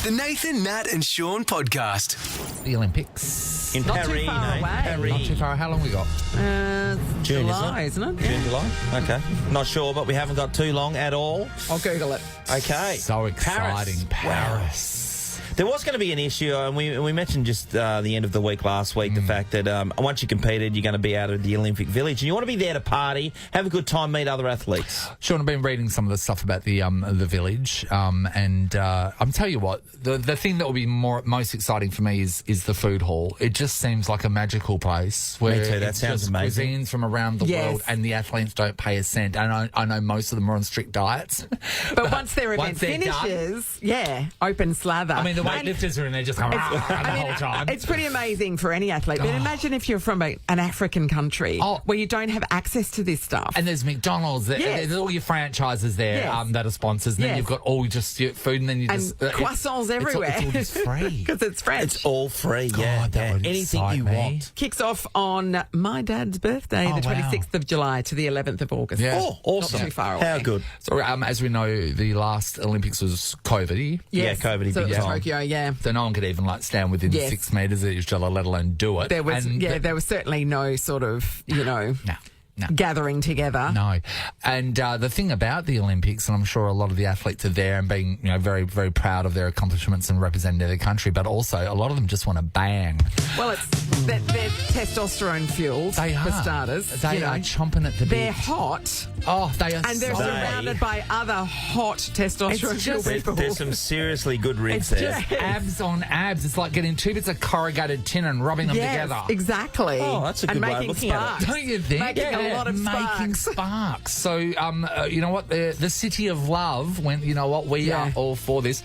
The Nathan, Nat and Shaun podcast. The Olympics. In Not too Paris, far mate. away. Paris. Not too far. How long we got? June, July, isn't it? June, July? Okay. Not sure, but we haven't got too long at all. I'll Google it. Okay. So exciting. Paris. There was going to be an issue, and we mentioned just the end of the week last week, the fact that once you competed, you're going to be out of the Olympic Village, and you want to be there to party, have a good time, meet other athletes. Sean, I've been reading some of the stuff about the village, and I'm tell you what, the thing that will be most exciting for me is the food hall. It just seems like a magical place where Me too, that it's sounds just amazing. cuisines from around the Yes. world, and the athletes don't pay a cent. And I know most of them are on strict diets. But once their event Once they're done- finishes, open slather. I mean, the And weightlifters are in there just going the whole time. It's pretty amazing for any athlete. But imagine if you're from an African country where you don't have access to this stuff. And there's McDonald's, Yes. there's all your franchises there Yes. that are sponsors, and then Yes. you've got all just your food, and then you And just... croissants everywhere. It's all just free. Because it's French. It's all free, yeah. God, that would Anything excite you me. want. Kicks off on my dad's birthday, Oh, the wow. 26th of July to the 11th of August. Yeah. Oh, awesome. Not too far away. How good. So, as we know, the last Olympics was COVID-y. Yeah, COVID-y so big it was time. Tokyo, yeah. So no one could even stand within Yes. 6 metres of each other, let alone do it. There was, And there was certainly no sort of, No. gathering together. No. And the thing about the Olympics, and I'm sure a lot of the athletes are there and being, very, very proud of their accomplishments and representing their country, but also a lot of them just want to bang. Well, they're testosterone fueled, They are. for starters. They are chomping at the bit. They're hot, Oh, they are and they're so... surrounded by other hot testosterone It's fueled just- people. There's some seriously good rigs It's there. just abs on abs. It's like getting 2 bits of corrugated tin and rubbing them Yes, together. exactly. Oh, that's a good and way of making looking at it. sparks. Don't you think? Making a lot of Making sparks. So, you know what? The City of Love went, you know what? We are all for this.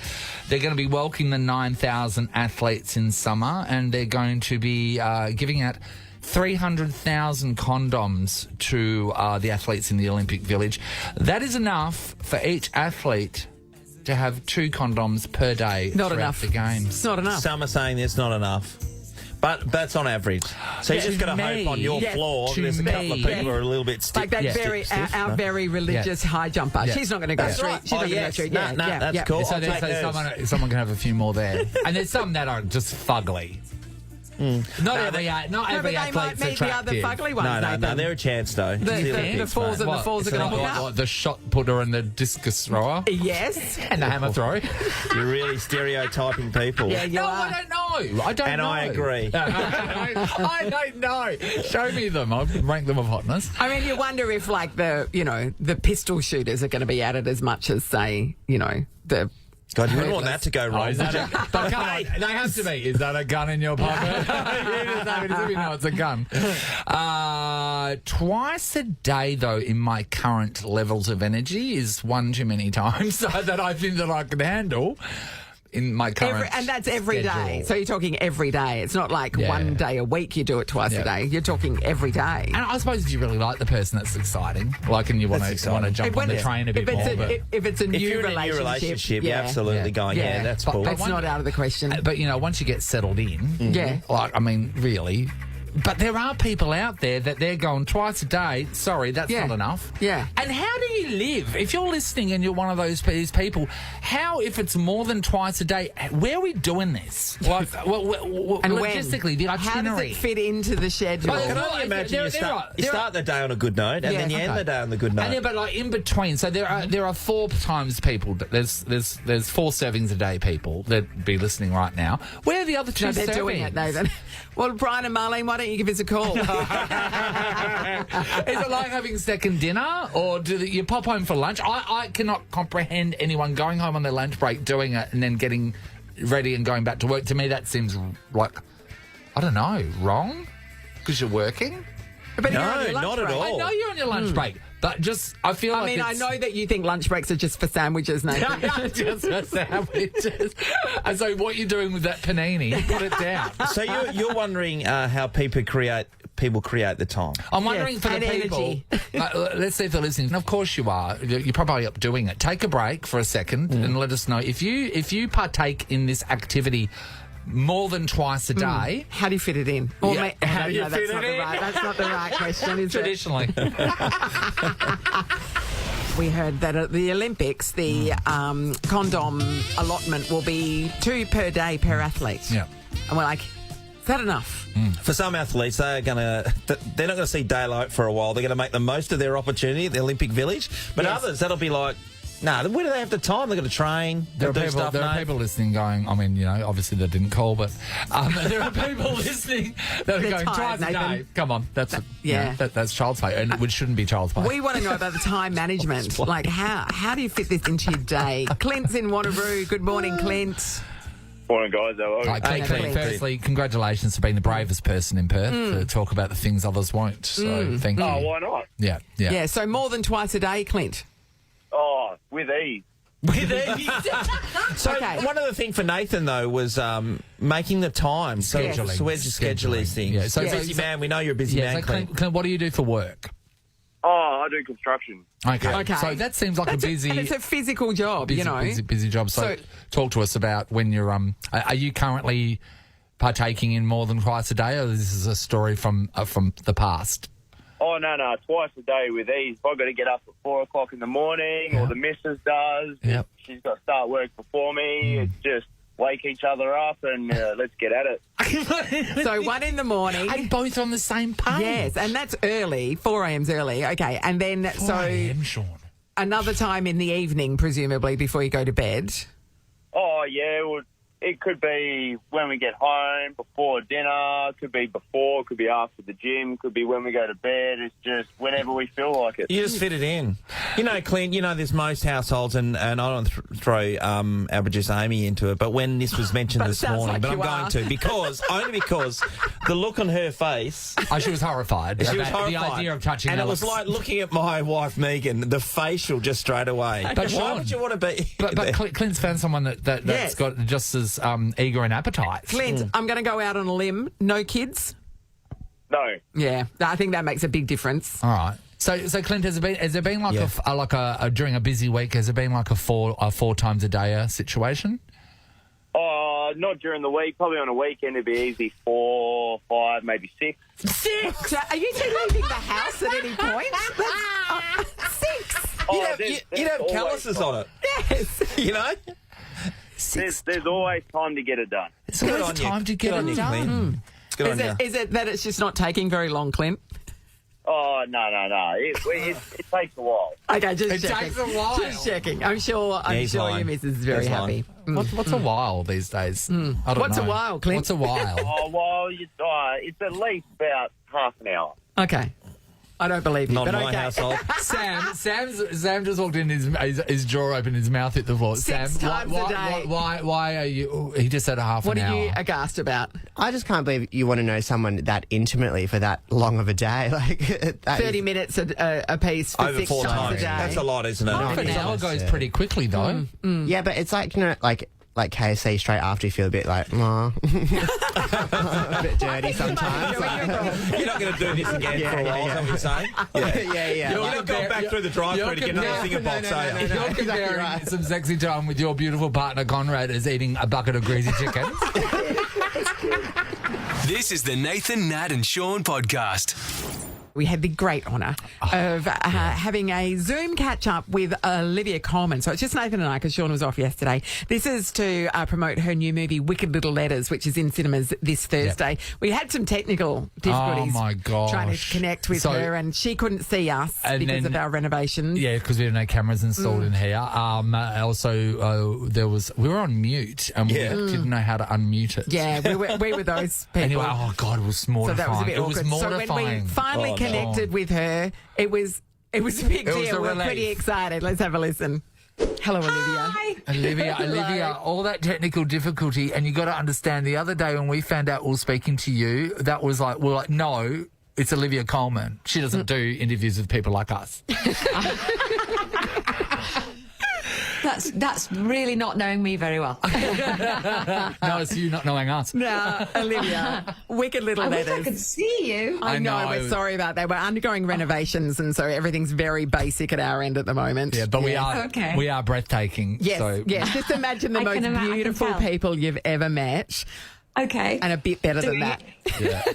They're going to be welcoming the 9,000 athletes in summer, and they're going to be giving out 300,000 condoms to the athletes in the Olympic Village. That is enough for each athlete to have 2 condoms per day Not throughout enough. the games. It's not enough. Some are saying there's not enough. But that's on average. So you just got to hope on your Yes. floor To there's a couple of me. people who are a little bit stiff. Like that our very religious high jumper. Yeah. She's not going to go That's street. right. She's not going to go street. No, that's cool. So I'll take hers. someone can have a few more there. And there's some that are just fugly. Not every No, but athlete's they might meet the other attractive. fugly ones. No, Nathan. they're a chance though. The falls and the falls are going to hook up. What, the shot putter and the discus thrower Yes. and the hammer throw. You're really stereotyping people. Yeah, you No, are. I don't know. I don't And know. I agree. I don't know. Show me them. I'll rank them of hotness. I mean, you wonder if, like, the pistol shooters are going to be added as much as, say, the... God, you wouldn't want that to go wrong. Is would that you? but come on, they have to be. Is that a gun in your pocket? You just have it as if you know it's a gun. Twice a day, though, in my current levels of energy is one too many times that I think that I can handle in my current and that's every day. schedule. So you're talking every day. It's not like Yeah. one day a week you do it twice a day. You're talking every day. And I suppose if you really like the person, that's exciting. Like, and you want That's to exciting. jump on the train a bit more. If it's a If new you're in a new relationship, you're absolutely Yeah. going, yeah, that's But- cool. but That's not out of the question. But, once you get settled in, Yeah. like, I mean, really. But there are people out there that they're going twice a day. Sorry, that's Yeah. not enough. Yeah. And how do you live? If you're listening and you're one of these people, how, if it's more than twice a day, where are we doing this? Like, And logistically, the How does itinerary. it fit into the schedule? Well, I can only imagine you start the day on a good note, and Yeah. then you end Okay. the day on the good note. And yeah, but like in between, so there are 4 times people. There's 4 servings a day. People that be listening right now. Where are the other 2 No, they're servings? doing it, Nathan. Well, Brian and Marlene, why don't you give us a call? Is it like having second dinner, or do you pop home for lunch? I cannot comprehend anyone going home on their lunch break, doing it, and then getting ready and going back to work. To me, that seems like, I don't know, wrong? Because you're working? But No, you're on your lunch not at break. all. I know you're on your lunch break, but just, I feel I like mean, I it's... know that you think lunch breaks are just for sandwiches, Nathan. just for sandwiches. And so what you're doing with that panini, put it down. So you're wondering how people create the time. I'm wondering for the and people. energy. Let's see if they're listening. And of course you are. You're probably up doing it. Take a break for a second and let us know if you partake in this activity more than twice a day. How do you fit it in? Or Yeah. How do you fit that's it in? That's not the right question, is it? Traditionally. we heard that at the Olympics, the condom allotment will be 2 per day per athlete. Yeah. And we're like, is that enough? For some athletes, they're not going to see daylight for a while. They're going to make the most of their opportunity at the Olympic Village. But others, that'll be like, where do they have the time? They've got to train. There are people listening going, I mean, obviously they didn't call, but there are people listening that are going, twice a day. Come on, that's child's play, and which shouldn't be child's play. We want to know about the time management. Like, how do you fit this into your day? Clint's in Wanneroo. Good morning, Clint. Morning, guys. How are you? Clint, firstly, congratulations for being the bravest person in Perth to talk about the things others won't. So thank you. Oh, why not? Yeah. So more than twice a day, Clint. Oh, with ease. So one other thing for Nathan, though, was making the time. Scheduling. So where'd you schedule these things? Yeah, so busy man. We know you're a busy man, Clint, what do you do for work? Oh, I do construction. Okay. So that seems like a busy... And it's a physical job, busy job. So talk to us about when you're... are you currently partaking in more than twice a day, or this is a story from the past? Oh, no, twice a day with ease. I've got to get up at 4 o'clock in the morning, or the missus does. Yep. She's got to start work before me. It's just wake each other up and let's get at it. So 1 in the morning. And both on the same page. Yes, and that's early. 4 a.m.'s early. Okay, and then 4 a.m., Sean. Another time in the evening, presumably, before you go to bed. Oh, yeah, well, it could be when we get home, before dinner, could be before, could be after the gym, could be when we go to bed. It's just whenever we feel like it. You just fit it in. Clint, there's most households, and I don't throw our producer Amy into it, but when this was mentioned this morning, but I'm going to, because the look on her face... Oh, she was horrified. She was horrified. The idea of touching and Alex. It was like looking at my wife, Megan, the facial just straight away. But why would you want to be... But Clint's found someone that's got just as eager an appetite. Clint, I'm going to go out on a limb. No kids? No. Yeah, I think that makes a big difference. All right. So Clint, has there been like during a busy week, has there been like a four times a day situation? Oh, not during the week. Probably on a weekend it'd be easy 4, 5, maybe 6. 6? Are you two leaving the house at any point? That's, 6. Oh, you'd have calluses on it. Yes. There's always time to get it done. There's time to get it done. Is it that it's just not taking very long, Clint? Oh, no. It takes a while. Okay, just checking. It takes a while. Just checking. I'm sure your missus is very happy. What's a while these days? I don't know. What's a while, Clint? What's a while? Oh, well, it's at least about half an hour. Okay. I don't believe you, Not but in my okay. household. Sam just walked in, his jaw open, his mouth hit the floor. 6 times a day. Why are you... He just said a half What an are hour. you aghast about? I just can't believe you want to know someone that intimately for that long of a day. Like 30 minutes a piece for Over 6 4 times times. a day. That's a lot, isn't it? Half an hour goes pretty quickly, though. Yeah, but it's like, like KFC straight after you feel a bit like, a bit dirty sometimes. You're not going to do this again for a while, is that what you're saying? Yeah. You're not going back through the drive-thru to get another thing of box, are you? You're comparing some sexy time with your beautiful partner Conrad as eating a bucket of greasy chicken. This is the Nathan, Nat and Shaun podcast. We had the great honour of having a Zoom catch-up with Olivia Coleman. So it's just Nathan and I, because Shaun was off yesterday. This is to promote her new movie, Wicked Little Letters, which is in cinemas this Thursday. Yep. We had some technical difficulties trying to connect with her, and she couldn't see us because of our renovations. Yeah, because we had no cameras installed in here. Also, we were on mute, and we didn't know how to unmute it. Yeah, we were those people. Anyway, oh God, it was mortifying. So that was a bit awkward. It was mortifying. So when we finally connected with her, it was a big deal. We're pretty excited. Let's have a listen. Hello, Olivia. Hi. Olivia, all that technical difficulty, and you got to understand, the other day when we found out we were speaking to you, that was like, we're like, no, it's Olivia Coleman. She doesn't do interviews with people like us. That's really not knowing me very well. No, it's you not knowing us. No, Olivia, Wicked Little I Letters. wish I could see you. I know. We're sorry about that. We're undergoing renovations, and so everything's very basic at our end at the moment. Yeah, but we are breathtaking. Yes, so. yes. Just imagine the most beautiful people you've ever met. Okay. and a bit better than that.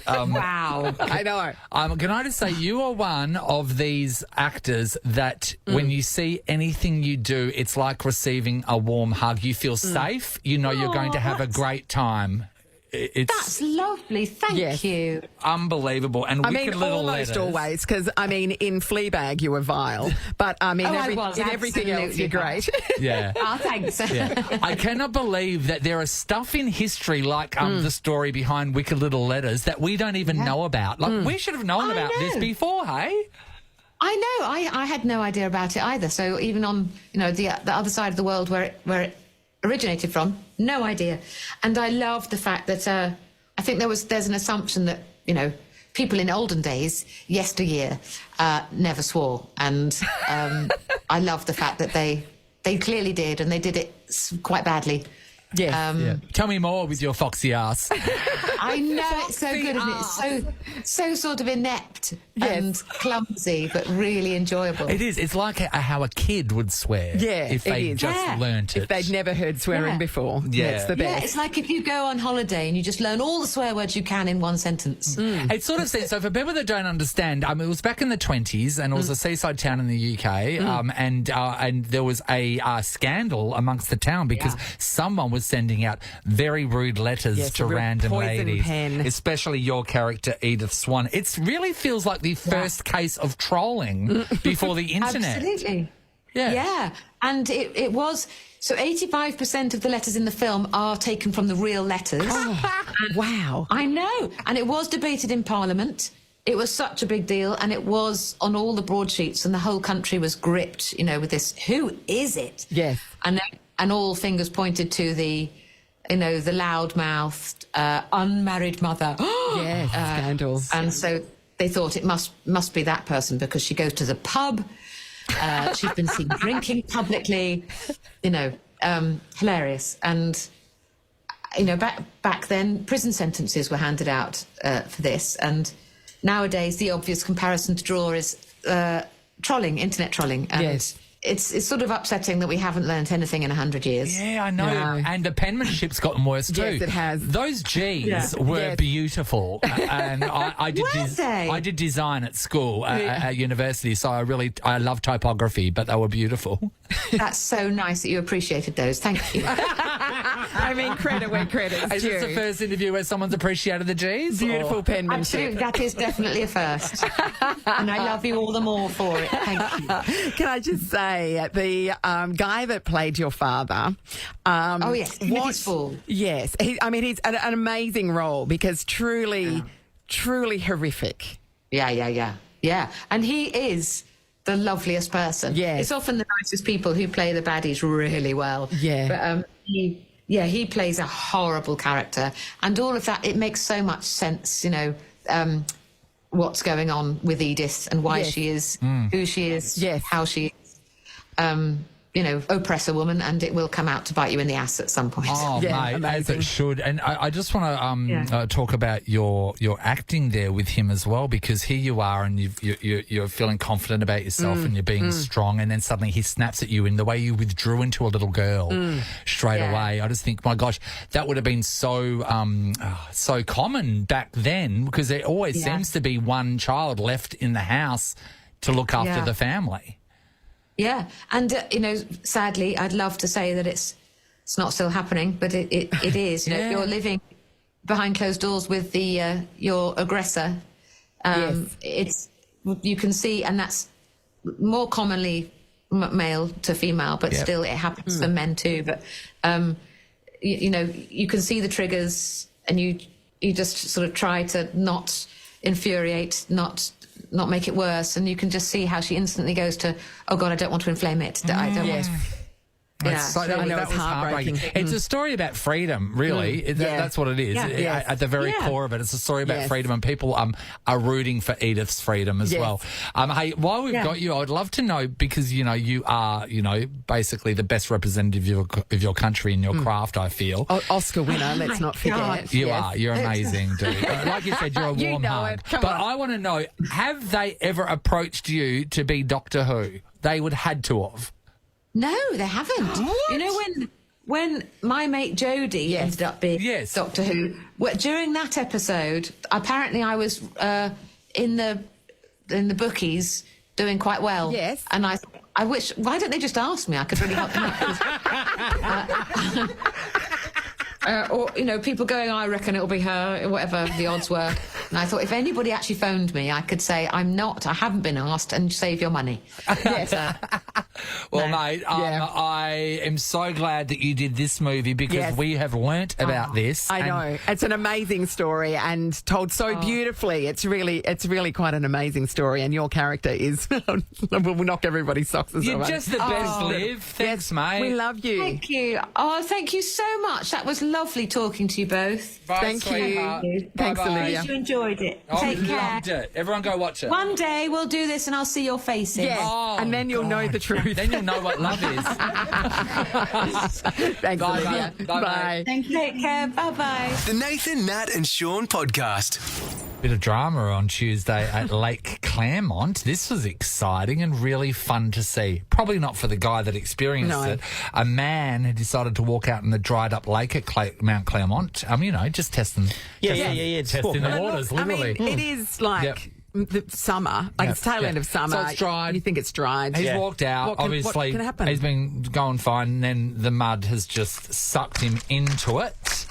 Wow. I know. Can I just say, you are one of these actors that when you see anything you do, it's like receiving a warm hug. You feel safe. You know you're going to have a great time. It's That's lovely. Thank you. unbelievable. And I wicked mean, little almost letters. always, because, I mean, in Fleabag you were vile, but, I mean, I was in everything else you're great. Yeah. Oh, thanks. Yeah. I cannot believe that there are stuff in history like the story behind Wicked Little Letters that we don't even know about. Like, we should have known I about this know. before, hey? I know. I had no idea about it either. So even on, the other side of the world where it originated from, no idea. And I love the fact that I think there's an assumption that, people in olden days, yesteryear, never swore. And I love the fact that they clearly did, and they did it quite badly. Yes. Tell me more with your foxy ass. I know, it's so good, isn't it? So sort of inept and clumsy, but really enjoyable. It is. It's like how a kid would swear if it they is. just learnt it. If they'd never heard swearing before. Yeah. That's the Yeah, best. it's like if you go on holiday and you just learn all the swear words you can in one sentence. It sort of says, so for people that don't understand, it was back in the 20s and it was a seaside town in the UK and there was a scandal amongst the town because someone was sending out very rude letters to a real random poison ladies, pen. especially your character, Edith Swan. It really feels like the first case of trolling before the internet. Absolutely. Yeah. Yeah. And it was... So 85% of the letters in the film are taken from the real letters. Wow. I know. And it was debated in Parliament. It was such a big deal. And it was on all the broadsheets and the whole country was gripped, with this, who is it? Yes. And all fingers pointed to the loud-mouthed, unmarried mother. Yes, scandal. And so they thought it must be that person because she goes to the pub. She's been seen drinking publicly. Hilarious. And back then, prison sentences were handed out for this. And nowadays, the obvious comparison to draw is trolling, internet trolling. And Yes. It's sort of upsetting that we haven't learnt anything in 100 years. Yeah, I know. No. And the penmanship's gotten worse too. Yes, it has. Those G's were Yes. beautiful. And I did Were they? I did design at school, at university, so I love typography, but they were beautiful. That's so nice that you appreciated those. Thank you. I mean, credit where credit's Is this the due. first interview where someone's appreciated the G's? Beautiful Or- penmanship. Absolutely, that is definitely a first. And I love you all the more for it. Thank you. Can I just say, the guy that played your father... Oh, yes, Timothy's Fool. Yes. He's an amazing role because truly horrific. Yeah. And he is the loveliest person. Yes. It's often the nicest people who play the baddies really well. Yeah. But he plays a horrible character. And all of that, it makes so much sense, what's going on with Edith and why she is who she is, Yes. how she is. Oppress a woman, and it will come out to bite you in the ass at some point. Oh, Yeah, mate, as amazing. it should. And I just want to talk about your acting there with him as well, because here you are and you're feeling confident about yourself and you're being strong, and then suddenly he snaps at you in the way you withdrew into a little girl straight away. I just think, my gosh, that would have been so common back then, because there always seems to be one child left in the house to look after the family. Yeah, and sadly, I'd love to say that it's not still happening, but it is. If you're living behind closed doors with your aggressor, you can see, and that's more commonly male to female, but still it happens for men too. But you can see the triggers, and you just sort of try to not infuriate, not make it worse, and you can just see how she instantly goes to, oh God, I don't want to inflame it. I don't want to. I know, it's heartbreaking. It's a story about freedom, really. That's what it is. Yeah. At the very core of it, it's a story about freedom, and people are rooting for Edith's freedom as well. Hey, while we've got you, I would love to know, because you are basically the best representative of your country and your craft, I feel. Oscar winner, let's not forget. You are. You're amazing, dude. Like you said, you're a warm hug. Come But on. I want to know, have they ever approached you to be Doctor Who? They would had to have. No, they haven't. when my mate Jodie ended up being Doctor Who, during that episode, apparently I was in the bookies doing quite well. Yes. And I wish, why don't they just ask me? I could really help them out. Or, people going, I reckon it'll be her, whatever the odds were. And I thought, if anybody actually phoned me, I could say, I haven't been asked, and save your money. Yes. Well, mate, I am so glad that you did this movie because we have learnt about this. I know. It's an amazing story and told so beautifully. It's really quite an amazing story, and your character is will knock everybody's socks as well. You're just the best, Liv. Thanks, mate. We love you. Thank you. Oh, thank you so much. That was lovely talking to you both. Bye, Thank sweetheart. you. Thanks, Bye-bye. Olivia. You enjoyed it. Oh, Take care. Loved it. Everyone go watch it. One day we'll do this and I'll see your faces. Yes. Oh, and then you'll know the truth. Then you'll know what love is. Thanks, Bye, Olivia. mate. Bye, mate. Thank you. Take care. Bye-bye. The Nathan, Nat and Shaun podcast. Bit of drama on Tuesday at Lake Claremont. This was exciting and really fun to see. Probably not for the guy that experienced it. A man had decided to walk out in the dried up lake at Mount Claremont. Just testing. Testing the waters, literally. I mean, it is like the summer, it's tail end of summer. So it's dried. You think it's dried. He's walked out. Obviously, what can happen? He's been going fine, and then the mud has just sucked him into it.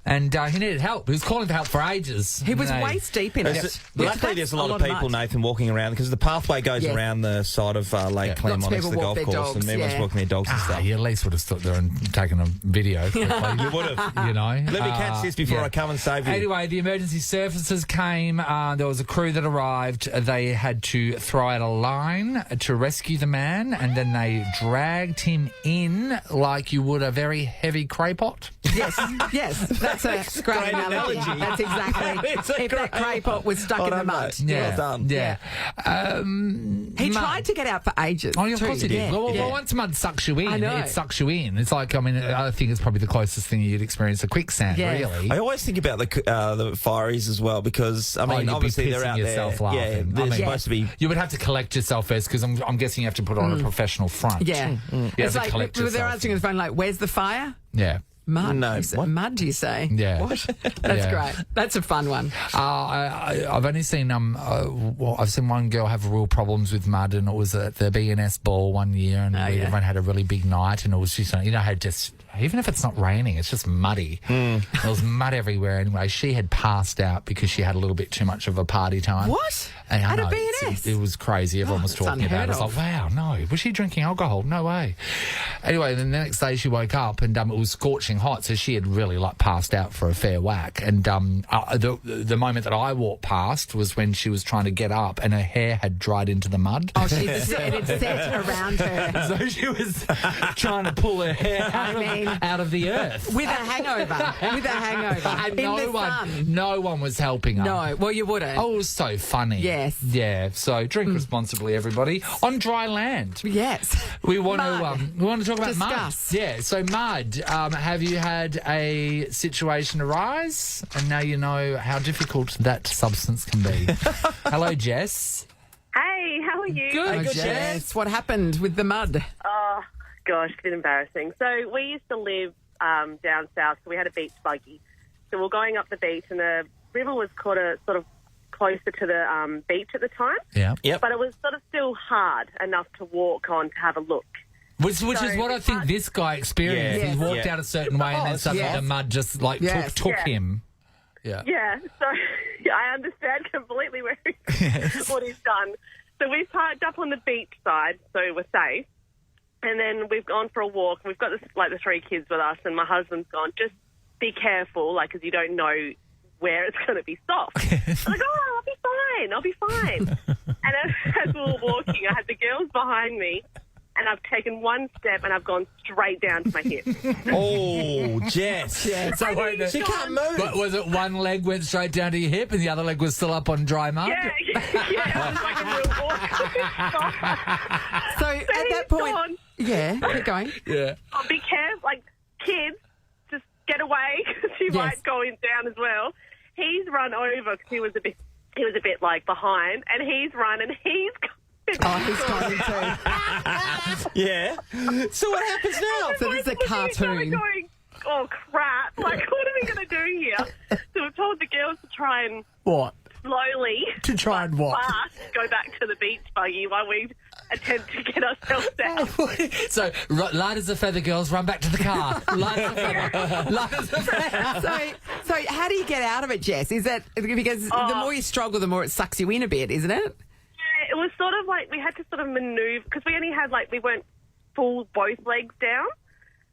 And he needed help. He was calling for help for ages. He was waist deep in it. Luckily, there's a lot of people, Nathan, walking around because the pathway goes around the side of Lake Claremont next to the golf course, and everyone's walking their dogs and stuff. You at least would have stood there and taken a video. You would have. Let me catch this before I come and save you. Anyway, the emergency services came. There was a crew that arrived. They had to throw out a line to rescue the man, and then they dragged him in like you would a very heavy clay pot. Yes. That's a great analogy. That's exactly. If that clay pot was stuck in the mud. Yeah. Well done. Yeah. He tried to get out for ages. Oh, yeah, of course he did. Well, once mud sucks you in, it sucks you in. It's like, I think it's probably the closest thing you'd experience to quicksand, really. I always think about the fireys as well because, obviously they're out there. Laughing. They're supposed to be... You would have to collect yourself first because I'm guessing you have to put on a professional front. Yeah. It's like, they're answering the phone like, where's the fire? Yeah. Mud. No, mud, you say? Yeah. What? That's great. That's a fun one. I've only seen I've seen one girl have real problems with mud, and it was at the BNS ball one year, and everyone had a really big night, and it was just how just even if it's not raining, it's just muddy. There was mud everywhere. Anyway, she had passed out because she had a little bit too much of a party time. What? At a BNS? It was crazy. Everyone was talking about it. I was like, wow, no. Was she drinking alcohol? No way. Anyway, then the next day she woke up and it was scorching hot, so she had really passed out for a fair whack. And the moment that I walked past was when she was trying to get up and her hair had dried into the mud. Oh, it had set around her. So she was trying to pull her hair out of the earth. With a hangover. And no one was helping her. No, well, you wouldn't. Oh, it was so funny. Yes. Yeah, so drink responsibly, everybody. On dry land. Yes. We want to talk about Discuss. mud. Yeah, so mud. Have you had a situation arise? And now you know how difficult that substance can be. Hello, Jess. Hey, how are you? Good, Jess. What happened with the mud? Oh, gosh, a bit embarrassing. So we used to live down south, so we had a beach buggy. So we're going up the beach, and the river was sort of closer to the beach at the time. Yeah. Yep. But it was sort of still hard enough to walk on to have a look. Which is what I think this guy experienced. Yeah. He walked out a certain way, and then suddenly the mud just took him. Yeah. Yeah, so I understand completely what he's done. So we've parked up on the beach side, so we're safe. And then we've gone for a walk. We've got the 3 kids with us, and my husband's gone, just be careful, because you don't know where it's going to be soft. I'm like, I'll be fine. And as we were walking, I had the girls behind me, and I've taken one step and I've gone straight down to my hip. Oh, Jess. So she can't move. But was it one leg went straight down to your hip and the other leg was still up on dry mud? Yeah, I was like a real walk. So at that point... keep going. Yeah. Oh, be careful, kids, just get away, because you might go in down as well. He's run over because he was a bit behind, and he's run and he's Oh, he's gone into. Yeah. So what happens now? So this is a cartoon. Going, oh, crap. Like, what are we going to do here? So we've told the girls to try and What? slowly, To try and what? fast, go back to the beach buggy while we attempt to get ourselves out. So, light as a feather, girls, run back to the car. Light as a feather. Light as a feather. So how do you get out of it, Jess? Is that because the more you struggle, the more it sucks you in a bit, isn't it? Yeah, it was sort of like we had to sort of manoeuvre because we only had we weren't full both legs down.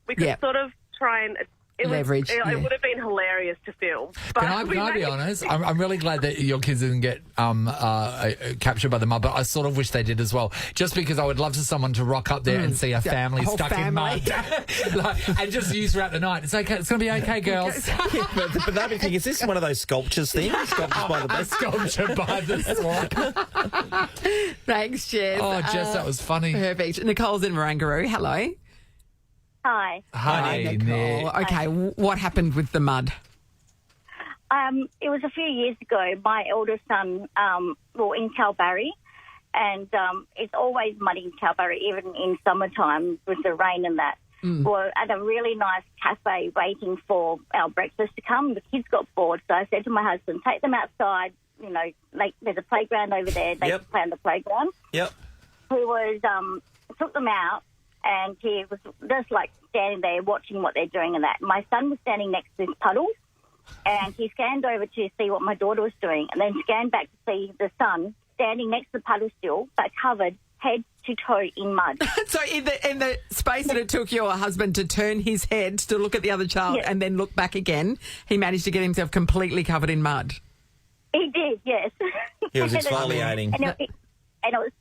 We could Yep. sort of try and Leverage, It yeah. would have been hilarious to film. But Can I be honest? I'm really glad that your kids didn't get captured by the mud, but I sort of wish they did as well. Just because I would love someone to rock up there and see a family whole stuck family. in mud. And just use throughout the night. It's okay. It's going to be okay, girls. Yeah, but they'd be thinking, is this one of those sculptures things? Sculptures by the A beach? sculpture by the swamp. Thanks, Jess. Oh, Jess, that was funny. Perfect. Nicole's in Marangaroo. Hello. Hi. Hi, Nicole. Nick. Okay, what happened with the mud? It was a few years ago. My eldest son, in Kalbarri, and it's always muddy in Kalbarri, even in summertime with the rain and that. We're at a really nice cafe waiting for our breakfast to come. The kids got bored, so I said to my husband, take them outside. You know, there's a playground over there. They can play on the playground. Yep. He was took them out. And he was just standing there watching what they're doing and that. My son was standing next to this puddle, and he scanned over to see what my daughter was doing, and then scanned back to see the son standing next to the puddle still, but covered head to toe in mud. So in the space that it took your husband to turn his head to look at the other child Yes. and then look back again, he managed to get himself completely covered in mud. He did, yes. He was exfoliating. And it was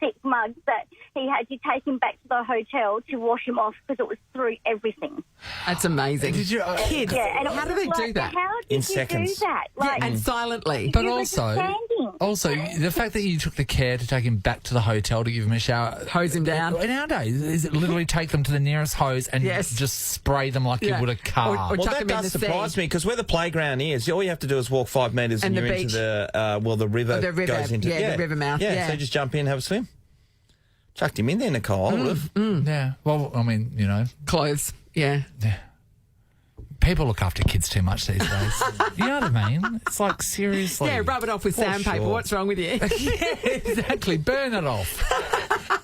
thick mud that he had to take him back to the hotel to wash him off because it was through everything. That's amazing. Did you? Kids, Yeah, and it how was do they do like, that? How did In you seconds. do that? And silently. But you were just also, standing. the fact that you took the care to take him back to the hotel to give him a shower, Hose him down. In our days, is it literally take them to the nearest hose and Yes. just spray them like you would a car? Or Well, chuck that him in does the surprise sea. me because where the playground is, all you have to do is walk 5 metres And and the you're into beach. the river. The river, goes into the river mouth. Yeah. So just jump in, have a swim. Chucked him in there, Nicole. I would have. Yeah. Well, I mean, Clothes. Yeah. people look after kids too much these days. You know what I mean? It's like, seriously. Yeah, rub it off with For sandpaper. sure. What's wrong with you? Yeah, exactly. Burn it off.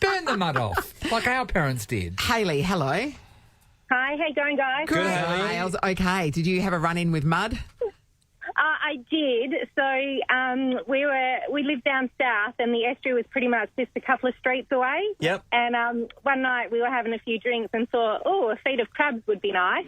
Burn the mud off, like our parents did. Hayley, hello. Hi, how you going, guys? Good, Hayley. Hales. Okay. Did you have a run-in with mud? I did. So we lived down south, and the estuary was pretty much just a couple of streets away. Yep. And one night we were having a few drinks and thought, oh, a feed of crabs would be nice.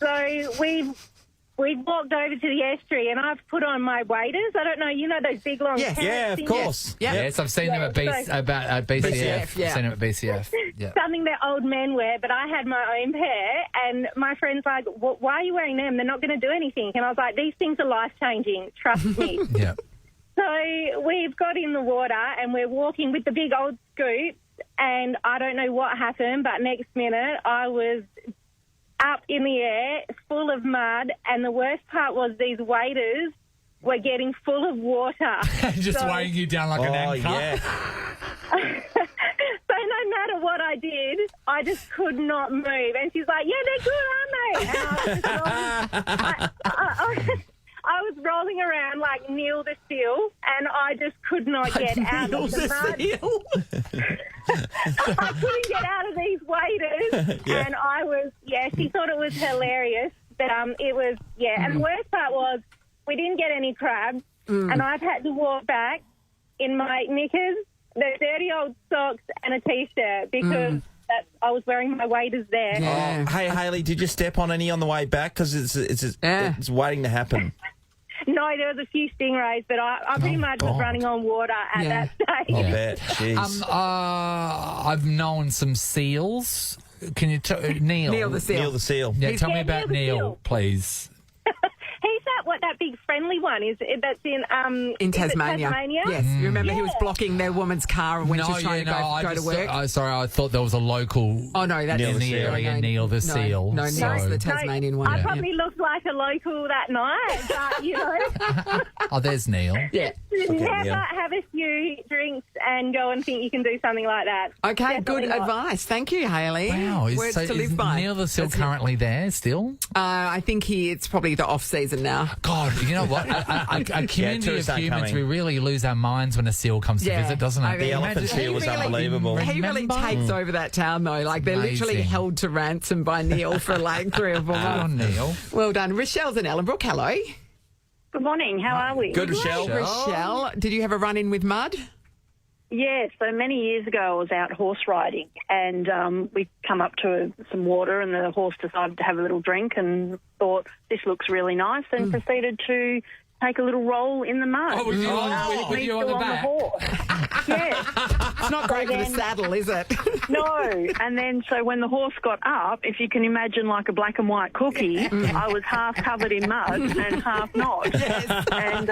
So we walked over to the estuary, and I've put on my waders. I don't know, you know those big long Yes. pants Yeah, of things? course. Yeah. Yes, I've seen them at BCF. BCF, yeah. I've seen them at BCF. Yeah. Something that old men wear, but I had my own pair, and my friend's like, why are you wearing them? They're not going to do anything. And I was like, these things are life-changing, trust me. Yeah. So we've got in the water, and we're walking with the big old scoots, and I don't know what happened, but next minute I was up in the air, full of mud, and the worst part was these waders were getting full of water. Just So- weighing you down like an Oh, anchor. yeah. So no matter what I did, I just could not move. And she's like, yeah, they're good, aren't they? And I was rolling around like Neil the Seal, and I just could not get out of the mud. I couldn't get out of these waders, Yeah. and I was, she thought it was hilarious, but it was, and the worst part was we didn't get any crabs, and I've had to walk back in my knickers, the dirty old socks, and a T-shirt because I was wearing my waders there. Yeah. Oh, hey, Hayley, did you step on any on the way back? Because it's waiting to happen. No, there was a few stingrays, but I pretty much was God. running on water at Yeah. that stage. I bet. Jeez. I've known some seals. Can you Neil? Neil the Seal. Neil the Seal. Yeah, tell me Yeah, about Neil the Neil, Seal. please. He's that big friendly one that's in In is it Tasmania. Tasmania? Yes. You remember he was Yeah. blocking their woman's car when she was trying to go to work? I thought there was a local Oh, no, that's Neil in the the Seal. area, Neil the Seal. No, Neil's so- the Tasmanian one. I Yeah. probably looked like a local that night, but, you know, Oh, there's Neil. Yeah. never Neil. have a few drinks and go and think you can do something like that. Okay, Definitely good not. advice. Thank you, Hayley. Wow. Words to live by. Neil the Seal That's it. currently there still? I think it's probably the off season now. God, you know what? A community tourists of aren't humans, coming. we really lose our minds when a seal comes to visit, doesn't it? I mean, The elephant seal was unbelievable. He really Remember? takes over that town, though. Like, they're literally Amazing. held to ransom by Neil for like 3 or 4 Good on months. Neil. Well done. Rochelle's in Ellenbrook. Hello. Good morning. How are we? Good, Rochelle. Rochelle, did you have a run-in with mud? Yeah, so many years ago I was out horse riding and we come up to some water and the horse decided to have a little drink and thought, this looks really nice, and proceeded to take a little roll in the mud. Oh, with you Me with you on still the back? horse. Yeah. It's not great for the saddle, is it? No. And then so when the horse got up, if you can imagine like a black and white cookie, I was half covered in mud and half not. Yes. And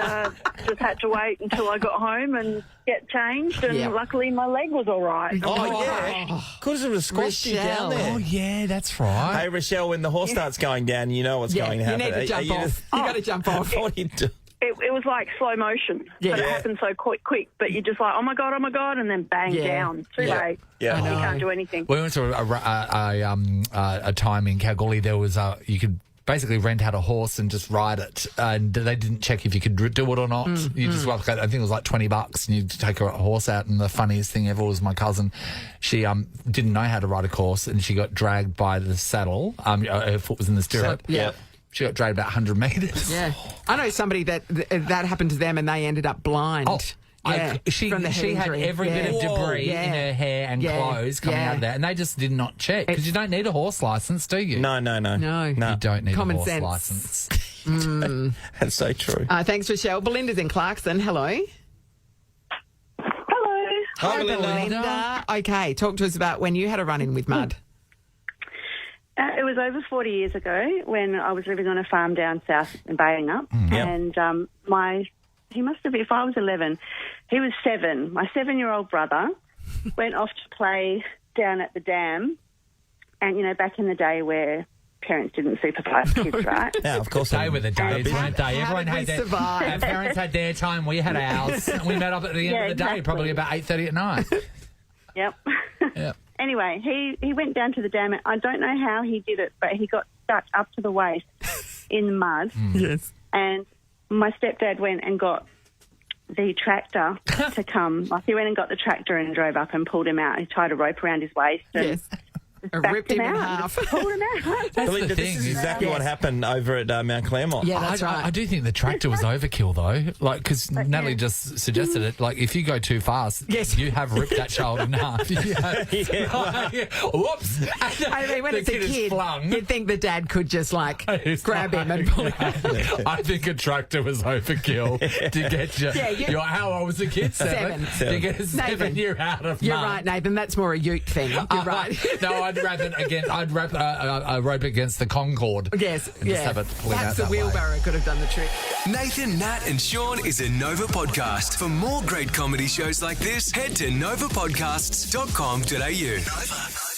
just had to wait until I got home and get changed, and Yeah. luckily my leg was all right. Oh, yeah. Because it was squashed you down there. Oh, yeah, that's right. Hey, Rochelle, when the horse starts going down, you know what's going to you happen. need to jump you off. You got to jump off. What do you do? It was like slow motion, but it happened so quick. But you're just like, oh my god, and then bang down. Too late. Yeah. You can't do anything. We went to a time in Kalgoorlie. There was you could basically rent out a horse and just ride it, and they didn't check if you could do it or not. You just I think it was like $20, and you take a horse out. And the funniest thing ever was my cousin. She didn't know how to ride a horse, and she got dragged by the saddle. Her foot was in the stirrup. Yeah. She got dragged about 100 metres. Yeah. I know somebody that happened to them and they ended up blind. Oh, she from the head had injury. every bit of debris in her hair and clothes coming out of there, and they just did not check, because you don't need a horse license, do you? No. You don't need Common a horse sense. license. That's so true. Thanks, Rochelle. Belinda's in Clarkson. Hello. Hello. Hi, Belinda. Belinda. Okay, talk to us about when you had a run-in with mud. It was over 40 years ago when I was living on a farm down south in Balingup, and he must have been, if I was 11, he was 7. My 7-year-old brother went off to play down at the dam, and, you know, back in the day where parents didn't supervise kids, right? Yeah, of course. They were the days, weren't they? How Everyone did we had their survive? Our parents had their time, we had ours. We met up at the end of the day, exactly. probably about 8:30 at night. Yep. Yep. Anyway, he went down to the dam. I don't know how he did it, but he got stuck up to the waist in the mud. Yes. And my stepdad went and got the tractor to come. Like, he went and got the tractor and drove up and pulled him out. He tied a rope around his waist and Yes. backed Ripped him in out and half. just pulled him out. That's Belinda, the this thing. is exactly what happened over at Mount Claremont. Yeah, that's right. I do think the tractor was overkill, though. Like, because Natalie just suggested it. Like, if you go too fast, Yes. you have ripped that child in half. Whoops! I mean, when The it's a kid is kid, flung. you'd think the dad could just, like, It's grab him and pull him out. I think a tractor was overkill to get you. Yeah, You're, how old was the kid? Seven. Seven. To get a 7-year out of You're mud. right, Nathan. That's more a ute thing. You're right. No, I'd wrap it against. I'd wrap a rope against the Concorde. Yes, And just have it pull it out Perhaps the that way. wheelbarrow could have done the trick. Nathan, Nat, and Sean is a Nova podcast. For more great comedy shows like this, head to novapodcasts.com.au. Nova.